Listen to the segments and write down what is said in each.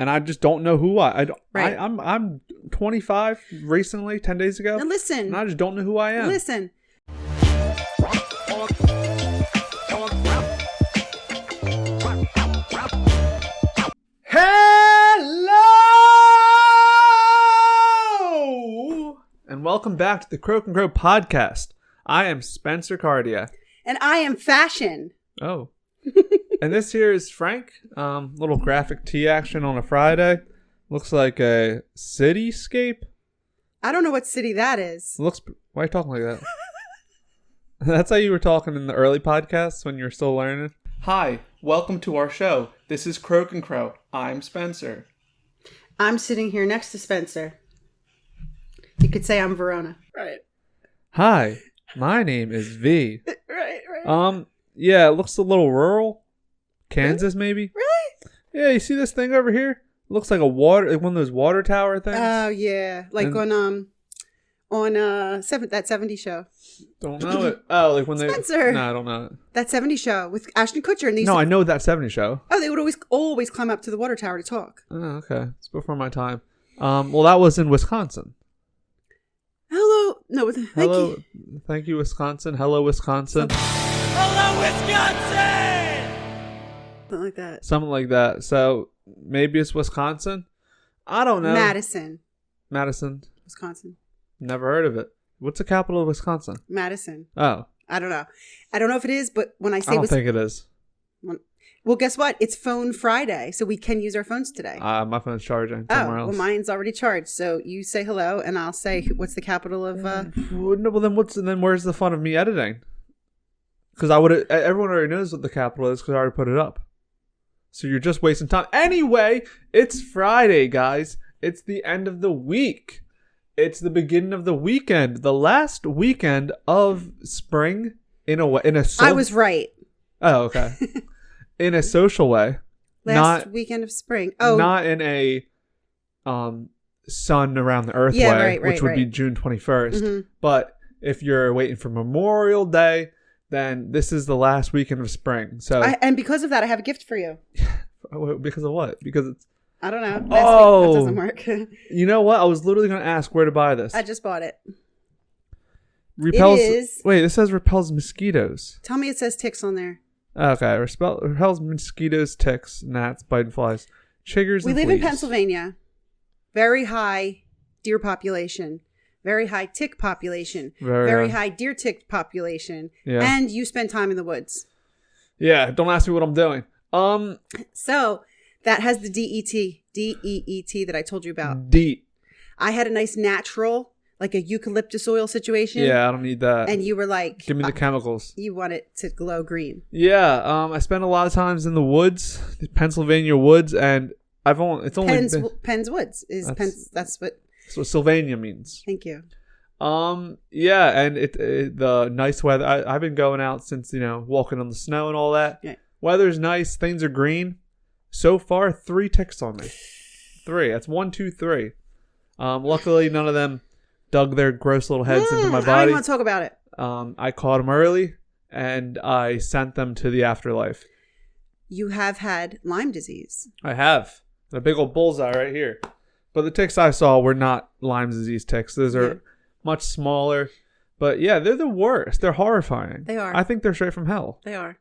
And I just don't know who Right. I'm 25 recently, 10 days ago. Now listen. And I just don't know who I am. Listen. Hello! And welcome back to the Croak and Crow podcast. I am Spencer Cartier. And I am fashion. Oh. And this here is Frank. Little graphic tee action on a Friday. Looks like a cityscape. I don't know what city that is. Why are you talking like that? That's how you were talking in the early podcasts when you were still learning. Hi, welcome to our show. This is Croak and Crow. I'm Spencer. I'm sitting here next to Spencer. You could say I'm Verona. Right. Hi, my name is V. Right. Yeah, it looks a little rural. Kansas, maybe? Really? Yeah, you see this thing over here? It looks like one of those water tower things. Oh, yeah. Like on that 70s show. Don't know it. Oh, like when Spencer. No, I don't know it. That 70s show with Ashton Kutcher. And I know that 70s show. Oh, they would always climb up to the water tower to talk. Oh, okay. It's before my time. Well, that was in Wisconsin. Hello. No, thank you. Thank you, Wisconsin. Hello, Wisconsin. Hello, Wisconsin! Something like that. Something like that. So maybe it's Wisconsin. I don't know. Madison. Wisconsin. Never heard of it. What's the capital of Wisconsin? Madison. Oh. I don't know. I don't know if it is, but when I say I don't think it is. Well, guess what? It's Phone Friday, so we can use our phones today. My phone's charging somewhere else. Well, mine's already charged. So you say hello, and I'll say what's the capital of. Well, then where's the fun of me editing? Because everyone already knows what the capital is because I already put it up. So you're just wasting time. Anyway, it's Friday, guys. It's the end of the week. It's the beginning of the weekend. The last weekend of spring in a way. I was right. Oh, okay. In a social way. Last weekend of spring. Oh. Not in a sun around the earth way, which would be June 21st. Mm-hmm. But if you're waiting for Memorial Day, then this is the last weekend of spring. So and because of that, I have a gift for you. Because of what? Because it's... I don't know. Last week, that doesn't work. You know what? I was literally going to ask where to buy this. I just bought it. Repel's... It is... Wait, this says repels mosquitoes. Tell me it says ticks on there. Okay. Repels mosquitoes, ticks, gnats, bite and flies, chiggers, We and live fleas. in Pennsylvania. Very high deer population. Very high tick population. Very high deer tick population. Yeah. And you spend time in the woods. Yeah. Don't ask me what I'm doing. So that has the DEET that I told you about. DEET. I had a nice natural, like a eucalyptus oil situation. Yeah, I don't need that. And you were like, give me the chemicals. You want it to glow green. Yeah. I spent a lot of times in the woods, the Pennsylvania woods, and Penn's woods is that's what Sylvania means. Thank you. Yeah, and the nice weather. I've been going out since, walking on the snow and all that. Yeah. Weather's nice. Things are green. So far, 3 ticks on me. 3. That's 1, 2, 3. Luckily, none of them dug their gross little heads into my body. I don't want to talk about it. I caught them early, and I sent them to the afterlife. You have had Lyme disease. I have. A big old bullseye right here. But the ticks I saw were not Lyme disease ticks. Those are much smaller. But yeah, they're the worst. They're horrifying. They are. I think they're straight from hell. They are.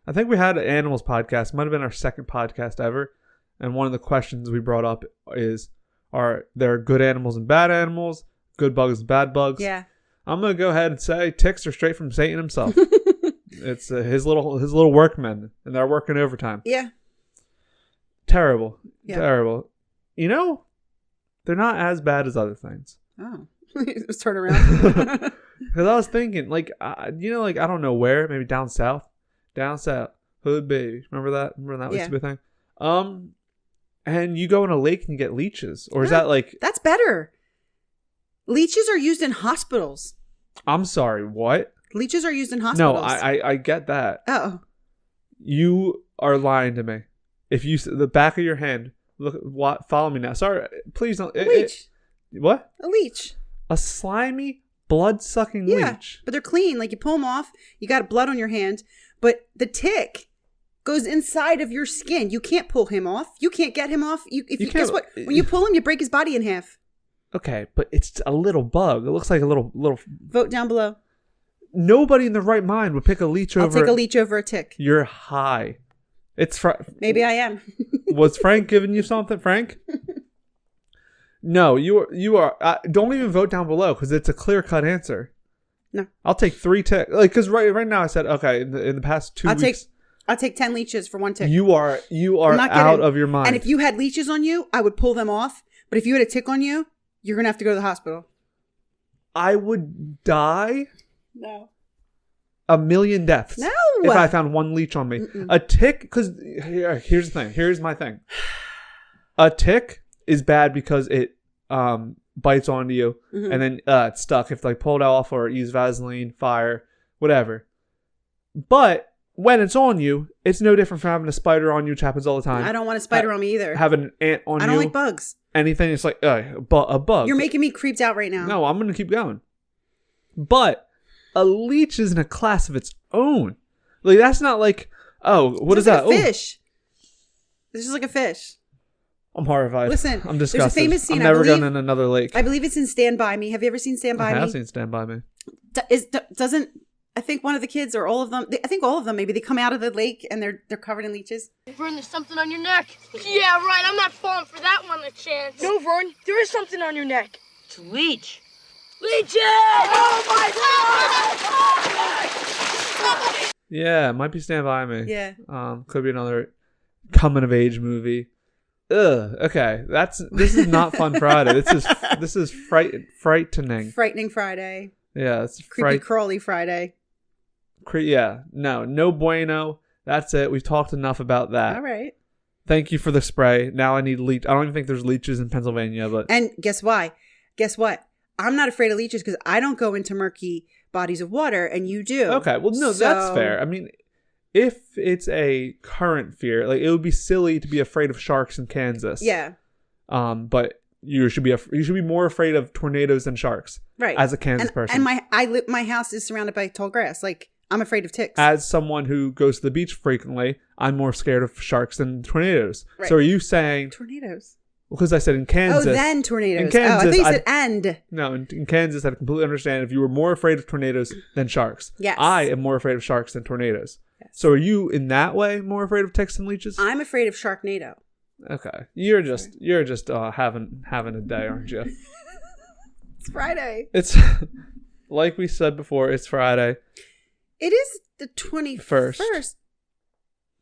I think we had an animals podcast. Might have been our second podcast ever. And one of the questions we brought up is, are there good animals and bad animals? Good bugs and bad bugs? Yeah. I'm going to go ahead and say ticks are straight from Satan himself. It's his little workmen. And they're working overtime. Yeah. Terrible. Yeah. Terrible. They're not as bad as other things. Oh. Let's turn around. Because I was thinking, I don't know where, maybe down south. Hood baby. Remember that? Remember that used to be a thing? And you go in a lake and you get leeches. Or is that like... That's better. Leeches are used in hospitals. I'm sorry, what? Leeches are used in hospitals. No, I get that. Oh. You are lying to me. If you... The back of your hand... Look, follow me now. Sorry, please don't... A leech. What? A leech. A slimy, blood-sucking leech. But they're clean. Like, you pull them off. You got blood on your hand. But the tick goes inside of your skin. You can't pull him off. You can't get him off. Guess what? When you pull him, you break his body in half. Okay, but it's a little bug. It looks like a little. Vote down below. Nobody in their right mind would pick a leech over. I'll take a leech over a tick. You're high. It's Maybe I am. Was Frank giving you something, Frank? No, you are. Don't even vote down below because it's a clear-cut answer. No, I'll take 3 ticks. Like, because right now I said, okay, in the past 2 weeks, I'll take 10 leeches for 1 tick. You are out of your mind. And if you had leeches on you, I would pull them off. But if you had a tick on you, you're gonna have to go to the hospital. I would die. No. 1 million deaths. No. If I found 1 leech on me, a tick. Because here's the thing. Here's my thing. A tick is bad because it bites onto you, and then it's stuck. If like pulled off or use Vaseline, fire, whatever. But when it's on you, it's no different from having a spider on you, which happens all the time. I don't want a spider on me either. Having an ant on you. I don't like bugs. Anything, it's like a bug. You're making me creeped out right now. No, I'm going to keep going. But a leech is in a class of its own. Like, that's not like, what is that? Like a fish. This is like a fish. I'm horrified. Listen, I'm disgusted. there's a famous scene. I'm never going in another lake. I believe it's in Stand By Me. Have you ever seen Stand By Me? I have seen Stand By Me. I think one of the kids or all of them, I think all of them maybe, they come out of the lake and they're covered in leeches. Vern, there's something on your neck. Yeah, right. I'm not falling for that one a chance. No, Vern, there is something on your neck. It's a leech. Leeches! Oh my God! Yeah, it might be Stand By Me. Yeah. Could be another coming of age movie. Ugh. Okay, this is not Fun Friday. This is frightening. Frightening Friday. Yeah, it's creepy crawly Friday. Yeah, no bueno. That's it. We've talked enough about that. All right. Thank you for the spray. Now I need leech. I don't even think there's leeches in Pennsylvania, but and guess why? Guess what? I'm not afraid of leeches because I don't go into murky bodies of water, and you do. Okay, well, no, that's fair. I mean, if it's a current fear, like it would be silly to be afraid of sharks in Kansas. Yeah. But you should be more afraid of tornadoes than sharks. Right. As a Kansas person. And my house is surrounded by tall grass. Like, I'm afraid of ticks. As someone who goes to the beach frequently, I'm more scared of sharks than tornadoes. Right. So are you saying tornadoes? Because I said in Kansas. Oh, then tornadoes. In Kansas, I thought you said and. No, in Kansas, I completely understand if you were more afraid of tornadoes than sharks. Yes. I am more afraid of sharks than tornadoes. Yes. So are you in that way more afraid of ticks than leeches? I'm afraid of Sharknado. Okay, you're just having a day, aren't you? It's Friday. It's like we said before. It's Friday. It is the 21st.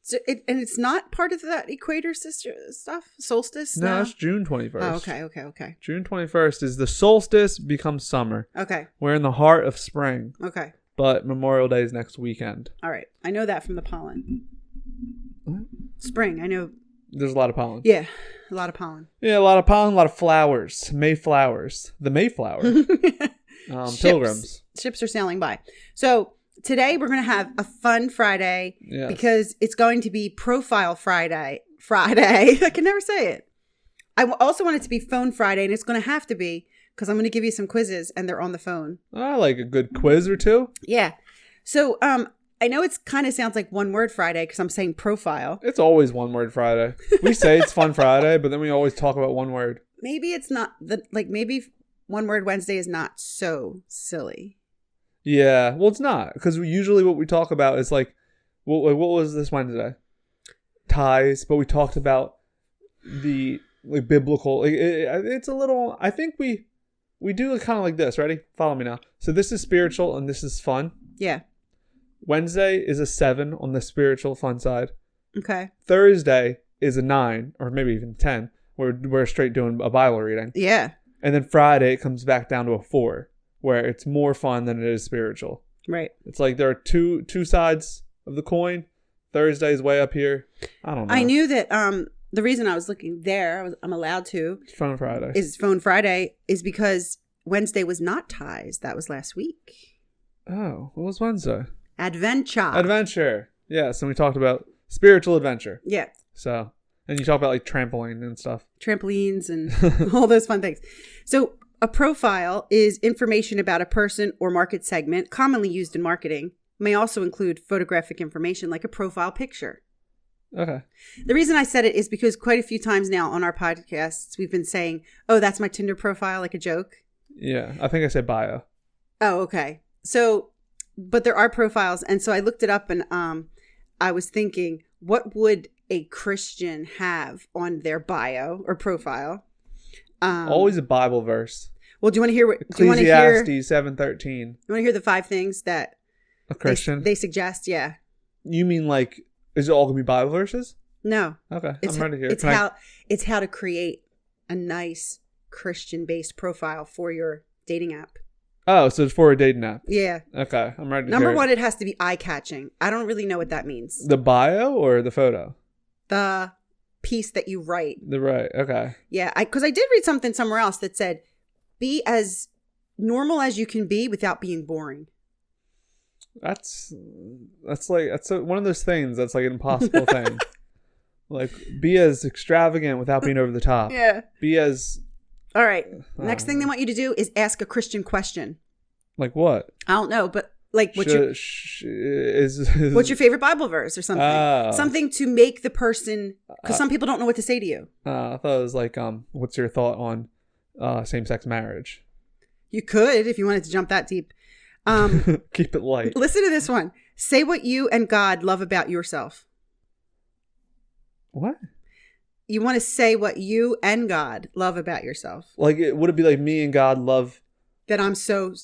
So and it's not part of that equator stuff? Solstice? No, it's June 21st. Oh, okay. June 21st is the solstice becomes summer. Okay. We're in the heart of spring. Okay. But Memorial Day is next weekend. All right. I know that from the pollen. What? Spring, I know. There's a lot of pollen. Yeah, a lot of pollen. Yeah, a lot of pollen, a lot of flowers. Mayflowers. The Mayflower. Pilgrims. Ships are sailing by. So today we're going to have a fun Friday because it's going to be proFileFriday. I can never say it. I also want it to be Phone Friday, and it's going to have to be because I'm going to give you some quizzes and they're on the phone. I like a good quiz or two. Yeah. So I know it's kind of sounds like one word Friday because I'm saying profile. It's always one word Friday. We say it's Fun Friday, but then we always talk about one word. Maybe it's not maybe one word Wednesday is not so silly. Yeah, well, it's not because usually what we talk about is like, what was this Wednesday? Ties, but we talked about the biblical. It's a little. I think we do kind of like this. Ready? Follow me now. So this is spiritual and this is fun. Yeah. Wednesday is a 7 on the spiritual fun side. Okay. Thursday is a 9 or maybe even 10. We're straight doing a Bible reading. Yeah. And then Friday it comes back down to a 4, where it's more fun than it is spiritual. Right. It's like there are two sides of the coin. Thursday's way up here. I don't know. I knew that the reason I was looking there, I'm allowed to. Phone Friday. Is Phone Friday is because Wednesday was not ties. That was last week. Oh, what was Wednesday? Adventure. Yes, and we talked about spiritual adventure. Yeah. So, and you talk about like trampoline and stuff. Trampolines and all those fun things. So a profile is information about a person or market segment commonly used in marketing. May also include photographic information like a profile picture. Okay. The reason I said it is because quite a few times now on our podcasts, we've been saying, oh, that's my Tinder profile, like a joke. Yeah. I think I said bio. Oh, okay. So, but there are profiles. And so I looked it up and I was thinking, what would a Christian have on their bio or profile? Always a Bible verse. Well, do you want to hear what? Ecclesiastes 7:13. You want to hear the 5 things that a Christian they suggest? Yeah. You mean like, is it all gonna be Bible verses? No. Okay, I'm ready here. It's how to create a nice Christian-based profile for your dating app. Oh, so it's for a dating app. Yeah. Okay, I'm ready. Number 1, it has to be eye-catching. I don't really know what that means. The bio or the photo? The piece that you write. Okay. Yeah, because I did read something somewhere else that said, be as normal as you can be without being boring. That's one of those things that's like an impossible thing. Like, be as extravagant without being over the top. Yeah. Be as... All right. Next thing they want you to do is ask a Christian question. Like what? I don't know, but like what's your favorite Bible verse or something? Something to make the person, because some people don't know what to say to you. I thought it was like, what's your thought on same-sex marriage? You could if you wanted to jump that deep. Keep it light. Listen to this one. Say what you and God love about yourself. What? You want to say what you and God love about yourself. Like, would it be like me and God love... That I'm so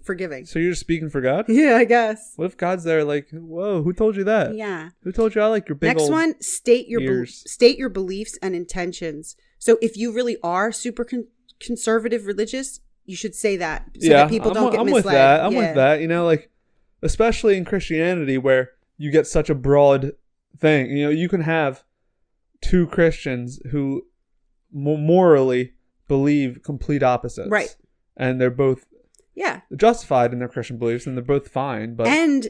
forgiving. So you're just speaking for God? Yeah, I guess. What if God's there like, whoa, who told you that? Yeah. Who told you I like your big Next old one, state your beliefs and intentions. So if you really are super conservative religious, you should say that so that people don't get misled. I'm with that. You know, like, especially in Christianity where you get such a broad thing. You know, you can have 2 Christians who morally believe complete opposites. Right. And they're both justified in their Christian beliefs and they're both fine. And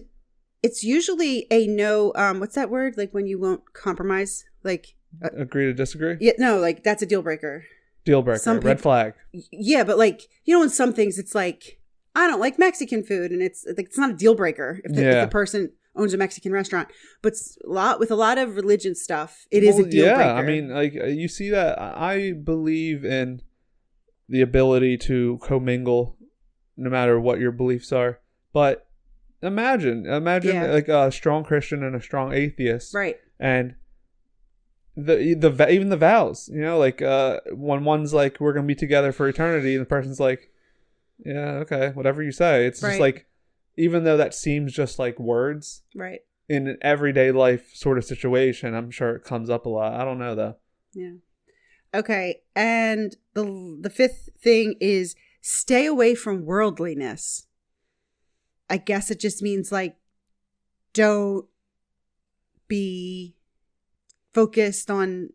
it's usually a no, what's that word? Like when you won't compromise? Like agree to disagree? Yeah, no, like that's a deal breaker. Deal breaker. Red flag. Yeah, but like, you know, in some things it's like, I don't like Mexican food and it's like, it's not a deal breaker if the person owns a Mexican restaurant, but with a lot of religion stuff, it is a deal breaker. I mean, like you see that. I believe in the ability to commingle, no matter what your beliefs are. But imagine like a strong Christian and a strong atheist, right? And even the vows, you know, like when one's like, we're gonna be together for eternity, and the person's like, yeah, okay, whatever you say. It's just like, even though that seems just like words, right? In an everyday life sort of situation, I'm sure it comes up a lot. I don't know though. Yeah. Okay. And the 5th thing is stay away from worldliness. I guess it just means like, don't be focused on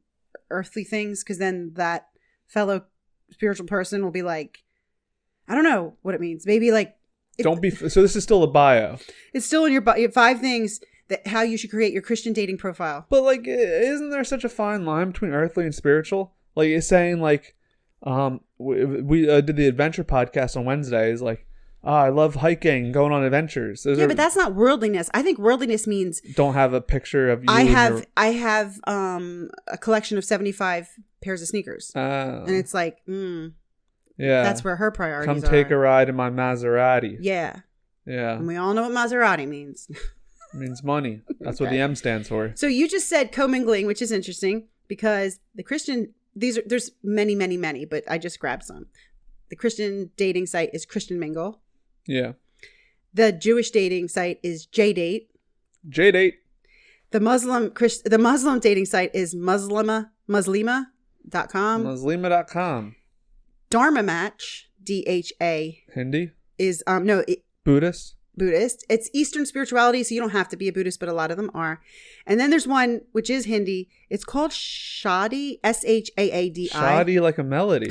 earthly things, because then that fellow spiritual person will be like, I don't know what it means. Maybe like, so this is still a bio. It's still in your bio. 5 things that how you should create your Christian dating profile. But like, isn't there such a fine line between earthly and spiritual? Like, it's saying like, we did the adventure podcast on Wednesdays. Like, I love hiking, going on adventures. But that's not worldliness. I think worldliness means don't have a picture of you. I have a collection of 75 pairs of sneakers, and it's like, yeah, that's where her priorities are. Come take a ride in my Maserati. Yeah. Yeah. And we all know what Maserati means. It means money. That's what the M stands for. So you just said commingling, which is interesting because the Christian, there's many, many, many, but I just grabbed some. The Christian dating site is Christian Mingle. Yeah. The Jewish dating site is JDate. JDate. The Muslim dating site is Muslima.com. Muslima.com. Dharma Match, DHA. Hindi? Is, Buddhist? Buddhist. It's Eastern spirituality, so you don't have to be a Buddhist, but a lot of them are. And then there's one, which is Hindi. It's called Shadi, Shaadi. Shadi like a melody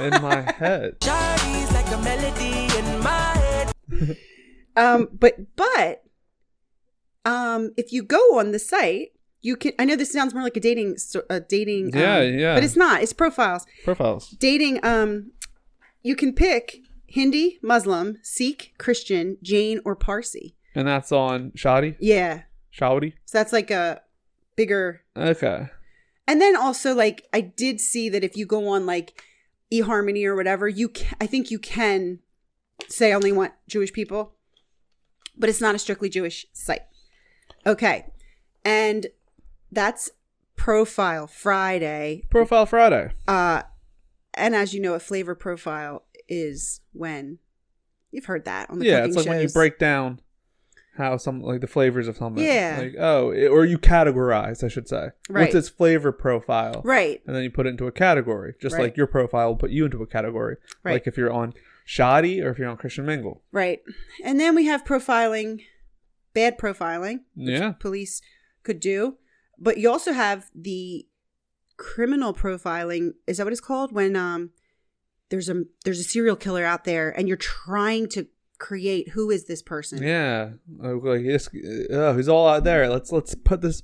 in my head. Shadi's like a melody in my head. But if you go on the site, you can. I know this sounds more like a dating. Yeah. But it's not. It's profiles. Dating. You can pick Hindi, Muslim, Sikh, Christian, Jain, or Parsi. And that's on Shadi? Yeah. Shawty? So that's like a bigger. Okay. And then also, like, I did see that if you go on, like, eharmony or whatever, I think you can say I only want Jewish people, but it's not a strictly Jewish site. Okay. And that's proFileFriday. proFileFriday. And as you know, a flavor profile is when you've heard that on the yeah, cooking it's like shows. when you break down how like the flavors of something. Yeah. Like, or you categorize, I should say. Right. What's its flavor profile? Right. And then you put it into a category, just Right. like your profile will put you into a category. Right. Like if you're on Shoddy or if you're on Christian Mingle. Right. And then we have profiling, bad profiling, which Yeah. police could do. But you also have the criminal profiling. Is that what it's called? When there's a serial killer out there and you're trying to create who is this person. Yeah. Like he's all out there. Let's put this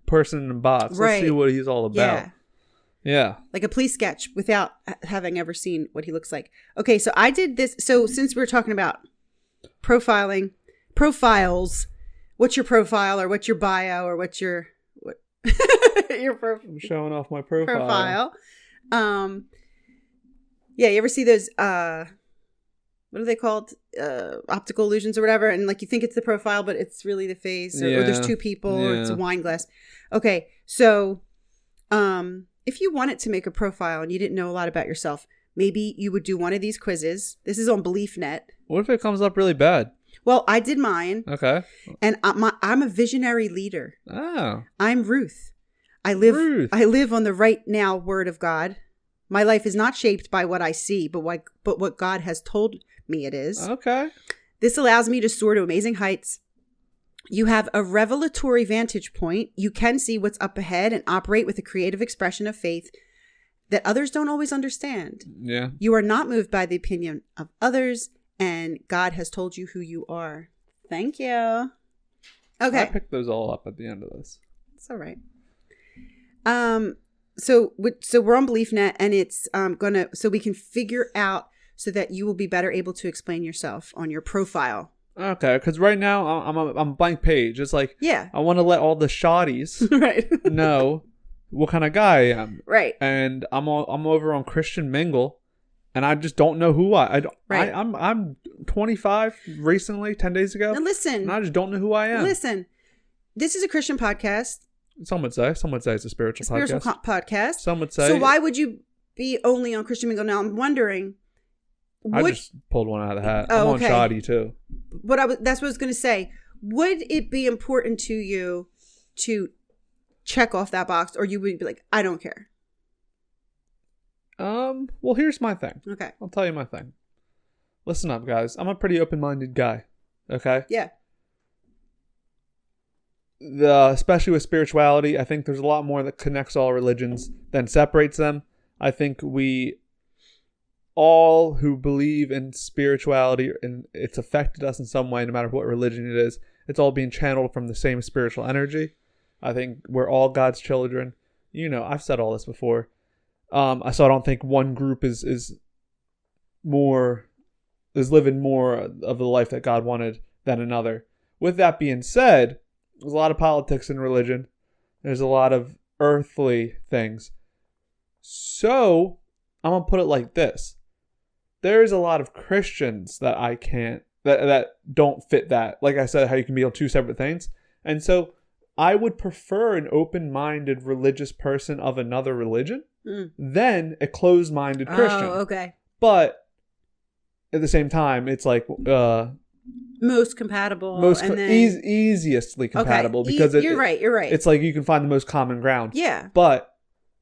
person in a box. Right. Let's see what he's all about. Yeah. Like a police sketch without having ever seen what he looks like. Okay, so I did this. So since we were talking about profiling, profiles, what's your profile or what's your bio or what's your I'm showing off my profile. Yeah, you ever see those what are they called? Optical illusions or whatever, and like you think it's the profile but it's really the face, or there's two people, or it's a wine glass. Okay, so if you wanted to make a profile and you didn't know a lot about yourself, maybe you would do one of these quizzes. This is on BELIEFNET. What if it comes up really bad? Well, I did mine. Okay. And I'm a visionary leader. Oh. I'm Ruth. I live on the right now word of God. My life is not shaped by what I see, but what God has told me it is. Okay. This allows me to soar to amazing heights. You have a revelatory vantage point. You can see what's up ahead and operate with a creative expression of faith that others don't always understand. Yeah. You are not moved by the opinion of others, and God has told you who you are. Thank you. Okay. I picked those all up at the end of this. It's all right. So we're on BELIEFNET, and it's so we can figure out so that you will be better able to explain yourself on your profile. Okay, because right now I'm a blank page. It's like, yeah, I want to let all the shotties right know what kind of guy I am. Right. And I'm over on Christian Mingle, and I just don't know who I don't. Right. I'm 25 recently, 10 days ago. Now listen, and I just don't know who I am. Listen, this is a Christian podcast. Some would say it's a spiritual podcast. Some would say. So why would you be only on Christian Mingle? Now I'm wondering. I just pulled one out of the hat. Oh, I'm on okay. Shoddy too. That's what I was going to say. Would it be important to you to check off that box, or you would be like, I don't care? Well, here's my thing. Okay. I'll tell you my thing. Listen up, guys. I'm a pretty open-minded guy. Okay? Yeah. Especially with spirituality, I think there's a lot more that connects all religions than separates them. I think we all who believe in spirituality, and it's affected us in some way, no matter what religion it is, it's all being channeled from the same spiritual energy. I think we're all God's children. You know, I've said all this before. So I don't think one group is living more of the life that God wanted than another. With that being said, there's a lot of politics in religion. There's a lot of earthly things. So I'm gonna put it like this: there's a lot of Christians that I can't that don't fit that. Like I said, how you can be on two separate things, and so I would prefer an open-minded religious person of another religion than a closed-minded Christian. Oh, okay. But at the same time, it's like most compatible, easiestly compatible, okay. because you're right. It's like you can find the most common ground. Yeah. But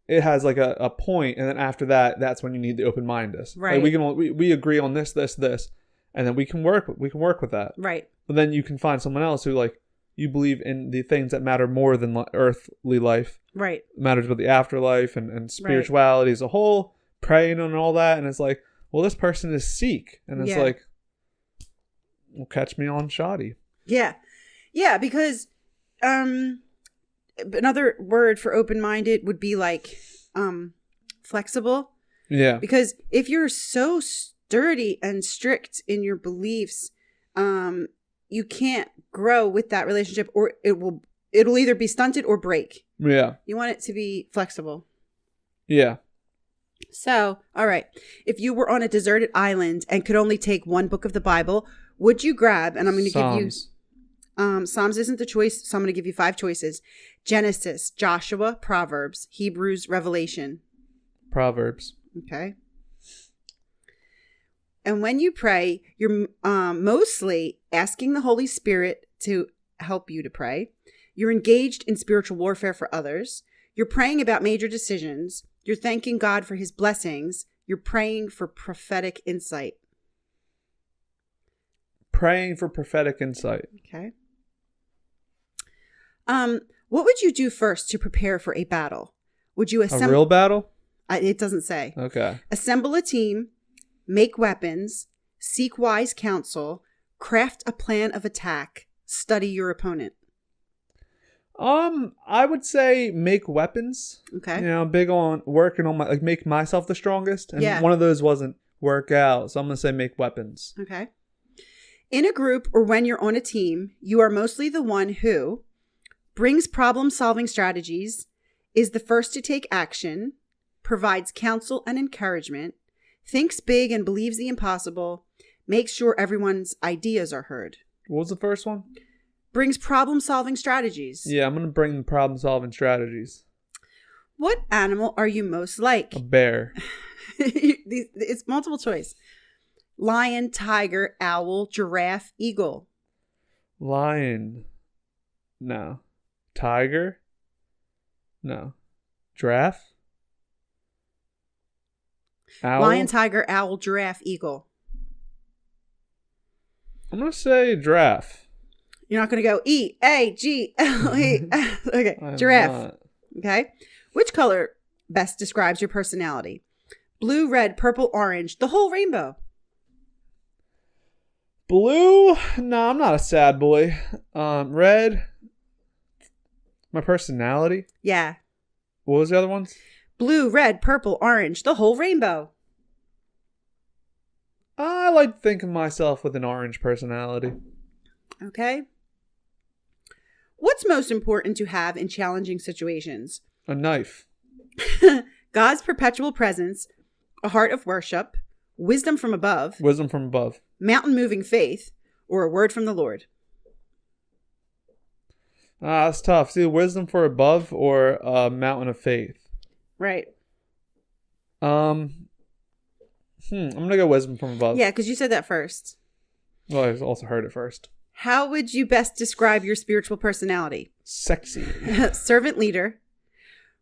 it has like a point, and then after that, that's when you need the open-mindedness. Right. Like we agree on this, and then we can work with that. Right. But then you can find someone else who, like, you believe in the things that matter more than earthly life. Right. It matters about the afterlife and spirituality as a whole, praying and all that. And it's like, well, this person is Sikh. And it's like, well, catch me on Shoddy. Yeah. Yeah, because another word for open-minded would be like flexible. Yeah. Because if you're so sturdy and strict in your beliefs, you can't grow with that relationship, or It'll either be stunted or break. Yeah. You want it to be flexible. Yeah. So, all right. If you were on a deserted island and could only take one book of the Bible, would you grab, and I'm going to give you, Psalms isn't the choice, so I'm going to give you 5 choices. Genesis, Joshua, Proverbs, Hebrews, Revelation. Proverbs. Okay. And when you pray, you're mostly asking the Holy Spirit to help you to pray. You're engaged in spiritual warfare for others. You're praying about major decisions. You're thanking God for his blessings. You're praying for prophetic insight. Praying for prophetic insight. Okay. What would you do first to prepare for a battle? Would you assemble a real battle? It doesn't say. Okay. Assemble a team, make weapons, seek wise counsel, craft a plan of attack, study your opponent. I would say make weapons. Okay. You know, I'm big on working on make myself the strongest. And yeah. One of those wasn't work out. So I'm going to say make weapons. Okay. In a group or when you're on a team, you are mostly the one who brings problem-solving strategies, is the first to take action, provides counsel and encouragement, thinks big and believes the impossible, makes sure everyone's ideas are heard. What was the first one? Brings problem-solving strategies. Yeah, I'm going to bring problem-solving strategies. What animal are you most like? A bear. It's multiple choice. Lion, tiger, owl, giraffe, eagle. Lion. No. Tiger. No. Giraffe. Owl. Lion, tiger, owl, giraffe, eagle. I'm going to say giraffe. You're not going to go E-A-G-L-E. Okay. Giraffe. Not. Okay. Which color best describes your personality? Blue, red, purple, orange, the whole rainbow. Blue? No, I'm not a sad boy. Red? My personality? Yeah. What was the other ones? Blue, red, purple, orange, the whole rainbow. I like to think of myself with an orange personality. Okay. What's most important to have in challenging situations? A knife. God's perpetual presence, a heart of worship, wisdom from above. Wisdom from above. Mountain moving faith, or a word from the Lord. That's tough. See, wisdom for above or a mountain of faith. Right. I'm gonna go wisdom from above. Yeah, because you said that first. Well, I also heard it first. How would you best describe your spiritual personality? Sexy. Servant leader,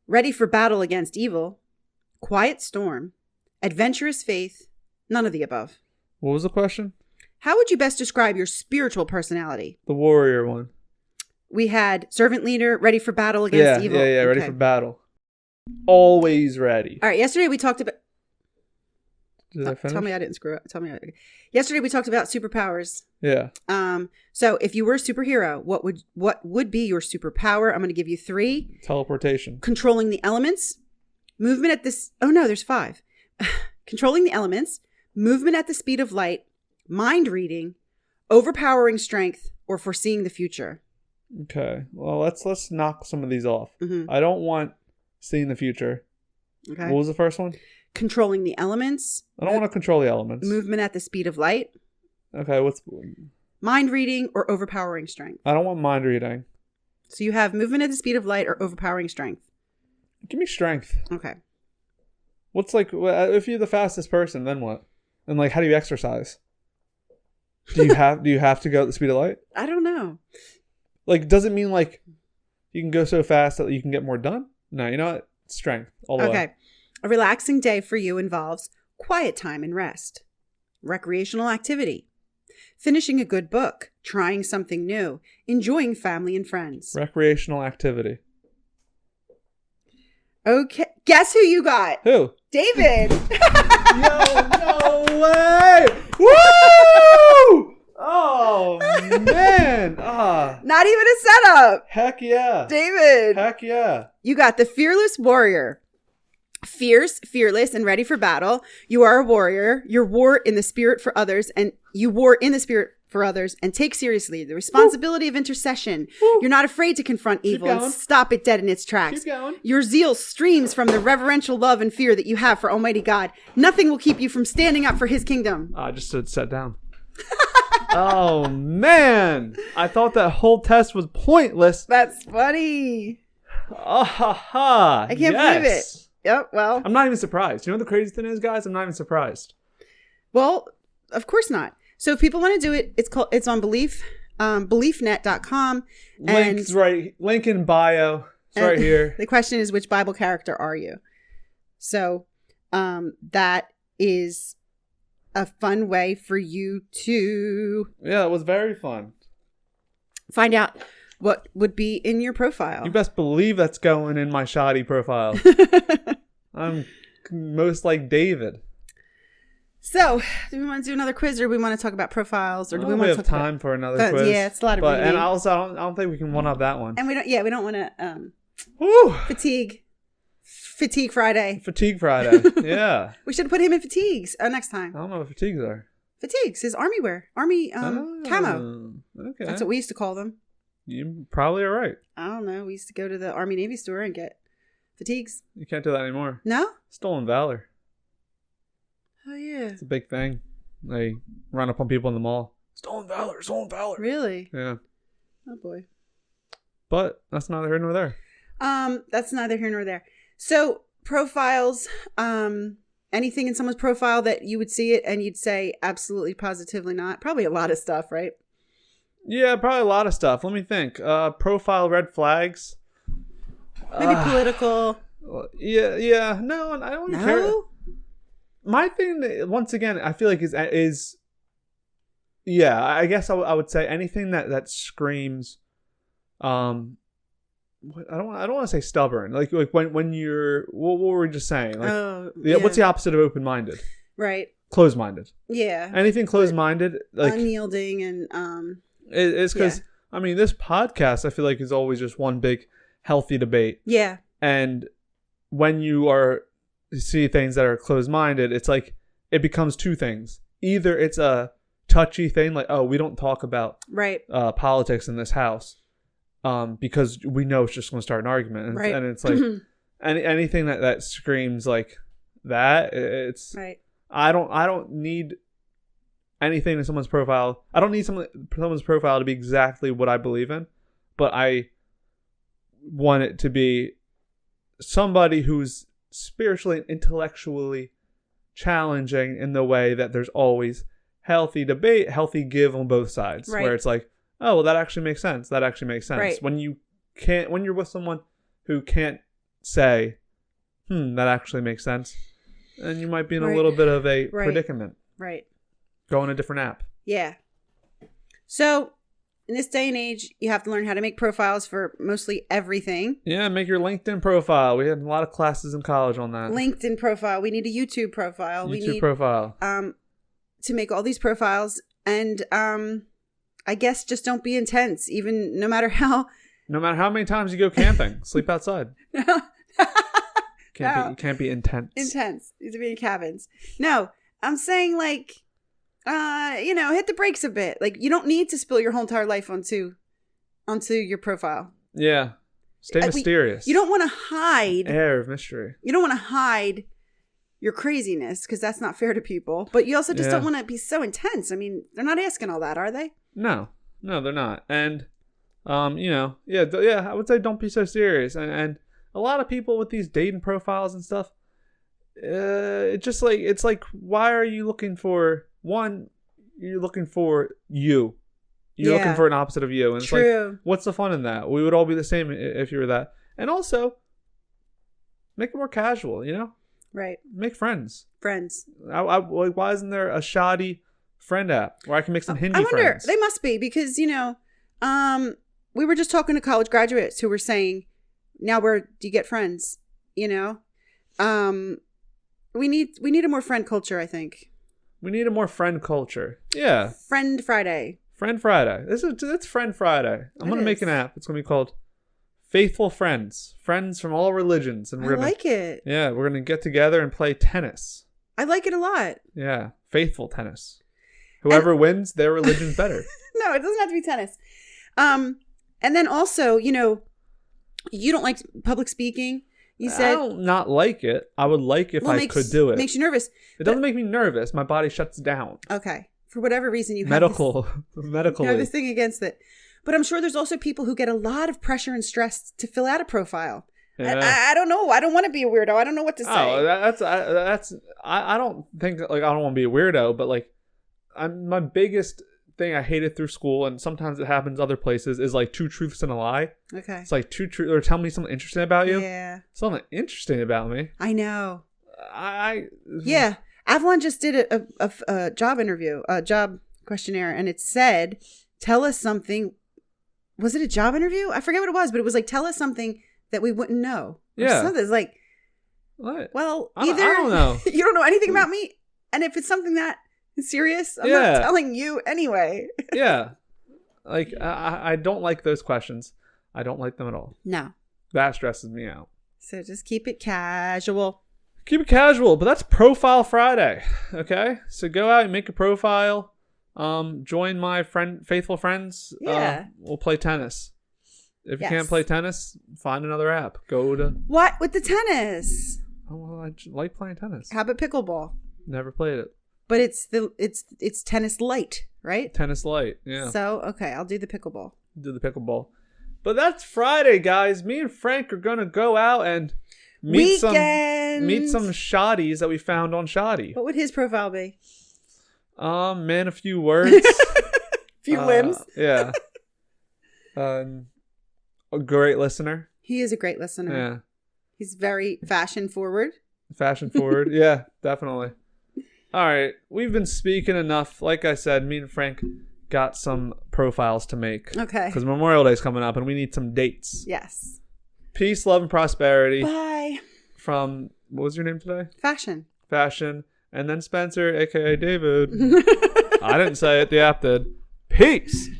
ready for battle against evil, quiet storm, adventurous faith, none of the above. What was the question? How would you best describe your spiritual personality? The warrior one. We had servant leader, ready for battle against evil. Yeah, ready for battle. Always ready. All right, yesterday we talked about... Did I finish? Tell me I didn't screw up. Yesterday we talked about superpowers. Yeah. So if you were a superhero, what would be your superpower? I'm going to give you 3. Teleportation. Controlling the elements. Movement at this... Oh no, there's 5. Controlling the elements. Movement at the speed of light. Mind reading. Overpowering strength. Or foreseeing the future. Okay. Well, let's knock some of these off. Mm-hmm. I don't want seeing the future. Okay. What was the first one? Controlling the elements. I don't want to control the elements. Movement at the speed of light. Okay, what's... Mind reading or overpowering strength. I don't want mind reading. So you have movement at the speed of light or overpowering strength. Give me strength. Okay. What's like... If you're the fastest person, then what? And like, how do you exercise? Do you have to go at the speed of light? I don't know. Like, does it mean like you can go so fast that you can get more done? No, you know what? Strength all the way. Okay. A relaxing day for you involves quiet time and rest, recreational activity, finishing a good book, trying something new, enjoying family and friends. Recreational activity. Okay. Guess who you got? Who? David. Yo, no way. Woo! Oh, man. Not even a setup. Heck yeah. David. Heck yeah. You got the fearless warrior. Fierce, fearless, and ready for battle. You are a warrior. You war in the spirit for others, and you war in the spirit for others and take seriously the responsibility of intercession. You're not afraid to confront evil and stop it dead in its tracks. Keep going. Your zeal streams from the reverential love and fear that you have for Almighty God. Nothing will keep you from standing up for his kingdom. I just sat down. Oh, man. I thought that whole test was pointless. That's funny. Ah, ha, ha. I can't believe it. Yep, well. I'm not even surprised. You know what the crazy thing is, guys? I'm not even surprised. Well, of course not. So if people want to do it, it's on BELIEFNET.com. Link in bio. It's right here. The question is, which Bible character are you? So that is a fun way for you to... Yeah, it was very fun. Find out what would be in your profile. You best believe that's going in my shoddy profile. I'm most like David. So, do we want to do another quiz, or do we want to talk about profiles, or do we want to have time for another quiz? Yeah, it's a lot of reading. And also, I don't think we can one up that one. And we don't want to fatigue Friday. Fatigue Friday. Yeah. We should put him in fatigues next time. I don't know what fatigues are. Fatigues, his army wear, camo. Okay, that's what we used to call them. You probably are right. I don't know. We used to go to the Army Navy store and get fatigues. You can't do that anymore. No? Stolen valor. Oh, yeah. It's a big thing. They run up on people in the mall. Stolen valor, stolen valor. Really? Yeah. Oh, boy. But that's neither here nor there. That's neither here nor there. So, profiles, anything in someone's profile that you would see it and you'd say absolutely, positively not? Probably a lot of stuff, right? Yeah, probably a lot of stuff. Let me think. Profile red flags. Maybe political. Yeah. No, I don't even care. My thing, once again, I feel like is yeah, I guess I would say anything that screams, I don't want to say stubborn. Like when you're, what were we just saying? Like, what's the opposite of open-minded? Right. Closed-minded. Yeah. Anything closed-minded, like unyielding and it's because I mean, this podcast I feel like is always just one big healthy debate. Yeah. And when you see things that are closed-minded, it's like it becomes two things. Either it's a touchy thing, like, oh, we don't talk about politics in this house because we know it's just going to start an argument. And, and it's like anything that screams like that, it's right. I don't need anything in someone's profile. I don't need someone's profile to be exactly what I believe in, but I want it to be somebody who's spiritually and intellectually challenging in the way that there's always healthy debate, healthy give on both sides, where it's like, oh, well, that actually makes sense. That actually makes sense. Right. When you're with someone who can't say, that actually makes sense, then you might be in a little bit of a predicament. Right. Go on a different app. Yeah. So in this day and age, you have to learn how to make profiles for mostly everything. Yeah, make your LinkedIn profile. We had a lot of classes in college on that. LinkedIn profile. We need a YouTube profile. Profile. To make all these profiles. And I guess just don't be intense, even no matter how many times you go camping. Sleep outside. Can't be intense. Intense. You have to be in cabins. No, I'm saying like, hit the brakes a bit. Like, you don't need to spill your whole entire life onto your profile. Yeah. Stay mysterious. You don't want to hide. Air of mystery. You don't want to hide your craziness because that's not fair to people. But you also just don't want to be so intense. I mean, they're not asking all that, are they? No, they're not. And, I would say don't be so serious. And a lot of people with these dating profiles and stuff, it's like, why are you looking for one? You're looking for you. You're looking for an opposite of you. And it's like, what's the fun in that? We would all be the same if you were that. And also, make it more casual, Right. Make friends. Why isn't there a shoddy friend app where I can make some Hindi friends? They must be because, we were just talking to college graduates who were saying, now where do you get friends? We need a more friend culture, I think. We need a more friend culture. Yeah. Friend Friday. It's Friend Friday. I'm going to make an app. It's going to be called Faithful Friends. Friends from all religions. And I like it. Yeah, we're going to get together and play tennis. I like it a lot. Yeah. Faithful tennis. Whoever wins, their religion's better. No, it doesn't have to be tennis. And then also, you don't like public speaking. You said I don't not like it. I would like if I could do it. Makes you nervous. It doesn't make me nervous. My body shuts down. Okay. For whatever reason, you have medically. this thing against it. But I'm sure there's also people who get a lot of pressure and stress to fill out a profile. Yeah. I don't know. I don't want to be a weirdo. I don't know what to say. Oh, I don't think like I don't want to be a weirdo, but like my biggest thing I hated through school, and sometimes it happens other places, is like 2 truths and a lie. Okay. It's like 2 truths, or tell me something interesting about you. Yeah. Something interesting about me. I know. Yeah. Avalon just did a job interview, a job questionnaire, and it said, tell us something. Was it a job interview? I forget what it was, but it was like, tell us something that we wouldn't know. Yeah. Something. It's like, what? Well, I don't know. You don't know anything about me. And if it's something that is serious, I'm not telling you anyway. Yeah. Like, I don't like those questions. I don't like them at all. No. That stresses me out. So just keep it casual. Keep it casual, but that's Profile Friday. Okay? So go out and make a profile. Join my faithful friends. Yeah. We'll play tennis. If you can't play tennis, find another app. Go to... What with the tennis? Oh, well, I like playing tennis. How about pickleball? Never played it. But it's tennis light, right? Tennis light, yeah. So, okay, I'll do the pickleball. Do the pickleball. But that's Friday, guys. Me and Frank are going to go out and meet some shotties that we found on Shoddy. What would his profile be? Man, a few words. Few limbs. Yeah. A great listener. He is a great listener. Yeah. He's very fashion forward. Fashion forward. Yeah, definitely. All right. We've been speaking enough. Like I said, me and Frank got some profiles to make. Okay. Because Memorial Day is coming up and we need some dates. Yes. Peace, love, and prosperity. Bye. From, what was your name today? Fashion. And then Spencer, a.k.a. David. I didn't say it. The app did. Peace.